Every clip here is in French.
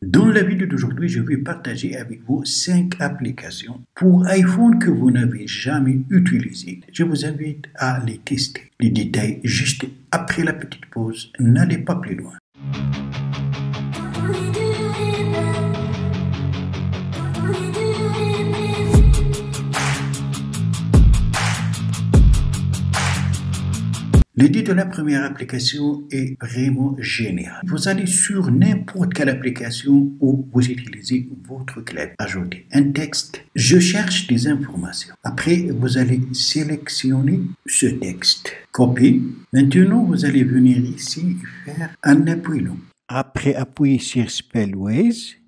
Dans la vidéo d'aujourd'hui, je vais partager avec vous 5 applications pour iPhone que vous n'avez jamais utilisées. Je vous invite à les tester. Les détails juste après la petite pause. N'allez pas plus loin. L'idée de la première application est vraiment géniale. Vous allez sur n'importe quelle application où vous utilisez votre clavier. Ajoutez un texte. Je cherche des informations. Après, vous allez sélectionner ce texte. Copier. Maintenant, vous allez venir ici et faire un appui long. Après, appuyez sur Spellways.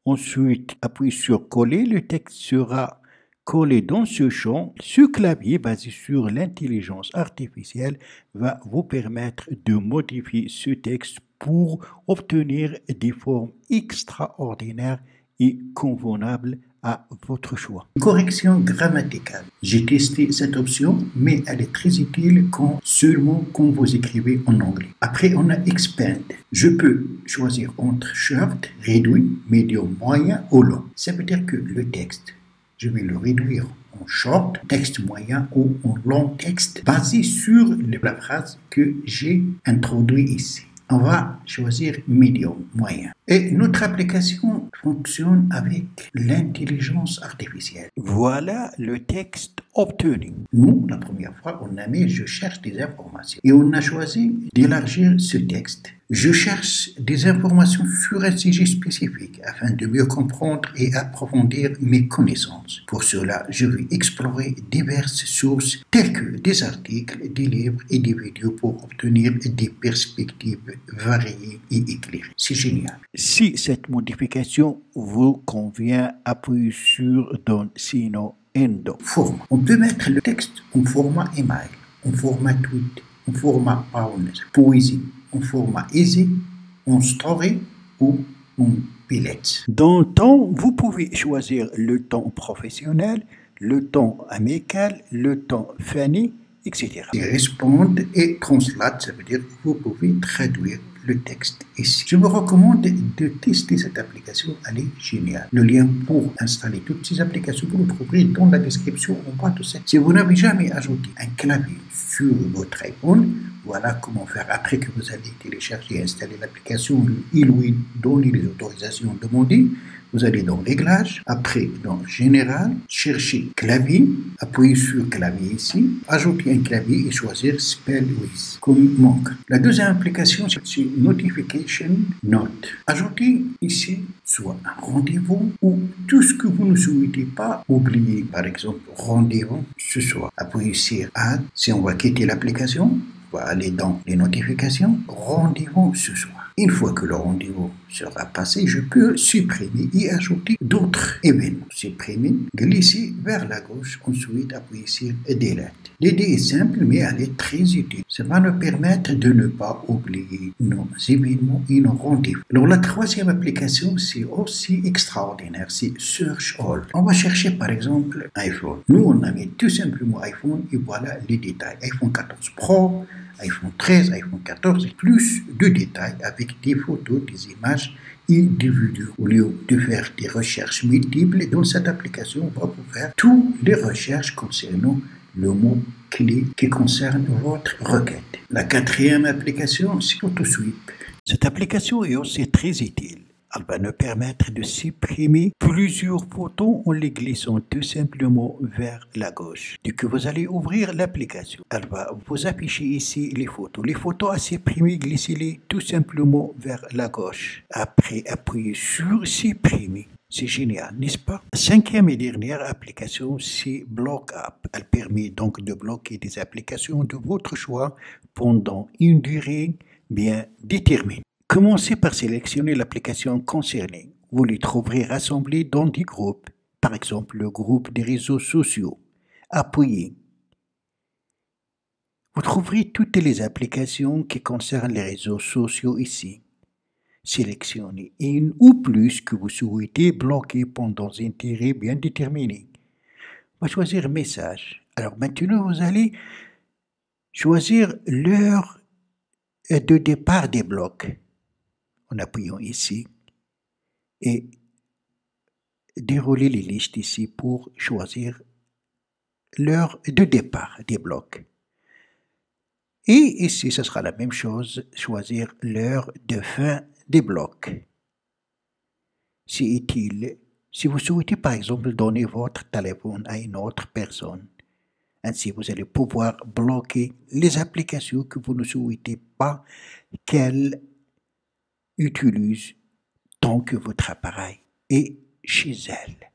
Ensuite, appuyez sur Coller. Le texte sera collé dans ce champ. Ce clavier basé sur l'intelligence artificielle va vous permettre de modifier ce texte pour obtenir des formes extraordinaires et convenables à votre choix. Correction grammaticale. J'ai testé cette option, mais elle est très utile seulement quand vous écrivez en anglais. Après, on a Expand. Je peux choisir entre short, réduit, medium, moyen ou long. Ça veut dire que le texte, je vais le réduire en short, texte moyen ou en long texte basé sur la phrase que j'ai introduite ici. On va choisir medium, moyen. Et notre application fonctionne avec l'intelligence artificielle. Voilà le texte obtenu. Nous, la première fois, on a mis « Je cherche des informations » et on a choisi d'élargir ce texte. Je cherche des informations sur un sujet spécifique afin de mieux comprendre et approfondir mes connaissances. Pour cela, je vais explorer diverses sources telles que des articles, des livres et des vidéos pour obtenir des perspectives variées et éclairées. C'est génial. Si cette modification vous convient, appuyez sur Don Sino Endo. Format. On peut mettre le texte en format email, en format tweet, en format PowerPoint, poésie, en format easy, en story ou en bullet. Dans le temps, vous pouvez choisir le temps professionnel, le temps amical, le temps funny, etc. Ils répondent et translate, ça veut dire que vous pouvez traduire le texte ici. Je vous recommande de tester cette application, elle est géniale. Le lien pour installer toutes ces applications, vous le trouverez dans la description en bas de cette. Si vous n'avez jamais ajouté un clavier sur votre iPhone, voilà comment faire. Après que vous allez télécharger et installer l'application et lui donner les autorisations demandées, vous allez dans Réglages, après dans Général, chercher clavier, appuyez sur clavier ici, ajouter un clavier et choisir Spellways comme manque. La deuxième application, c'est Notification Note. Ajoutez ici soit un rendez-vous ou tout ce que vous ne souhaitez pas oublier. Par exemple, rendez-vous ce soir. Appuyez sur Add. Si on va quitter l'application, on va aller dans les notifications, rendez-vous ce soir. Une fois que le rendez-vous sera passé, je peux supprimer et ajouter d'autres événements. Supprimer, glisser vers la gauche, ensuite appuyer sur Delete. L'idée est simple, mais elle est très utile. Ça va nous permettre de ne pas oublier nos événements et nos rendez-vous. Alors la troisième application, c'est aussi extraordinaire, c'est Search All. On va chercher par exemple iPhone. Nous, on a mis tout simplement iPhone et voilà les détails. iPhone 14 Pro, iPhone 13, iPhone 14 et plus de détails avec des photos, des images et des vidéos. Au lieu de faire des recherches multiples, dans cette application, on va vous faire toutes les recherches concernant le mot-clé qui concerne votre requête. La quatrième application, c'est PhotoSweep. Cette application est aussi très utile. Elle va nous permettre de supprimer plusieurs photos en les glissant tout simplement vers la gauche. Dès que vous allez ouvrir l'application, elle va vous afficher ici les photos. Les photos à supprimer, glissez-les tout simplement vers la gauche. Après, appuyez sur supprimer. C'est génial, n'est-ce pas? Cinquième et dernière application, c'est Block App. Elle permet donc de bloquer des applications de votre choix pendant une durée bien déterminée. Commencez par sélectionner l'application concernée. Vous les trouverez rassemblées dans des groupes, par exemple le groupe des réseaux sociaux. Appuyez. Vous trouverez toutes les applications qui concernent les réseaux sociaux ici. Sélectionnez une ou plus que vous souhaitez bloquer pendant une durée bien déterminée. On va choisir Message. Alors maintenant, vous allez choisir l'heure de départ des blocs. En appuyant ici, et dérouler les listes ici pour choisir l'heure de départ des blocs. Et ici, ce sera la même chose, choisir l'heure de fin des blocs. C'est utile si vous souhaitez par exemple donner votre téléphone à une autre personne. Ainsi, vous allez pouvoir bloquer les applications que vous ne souhaitez pas qu'elles utilisent tant que votre appareil est chez elle.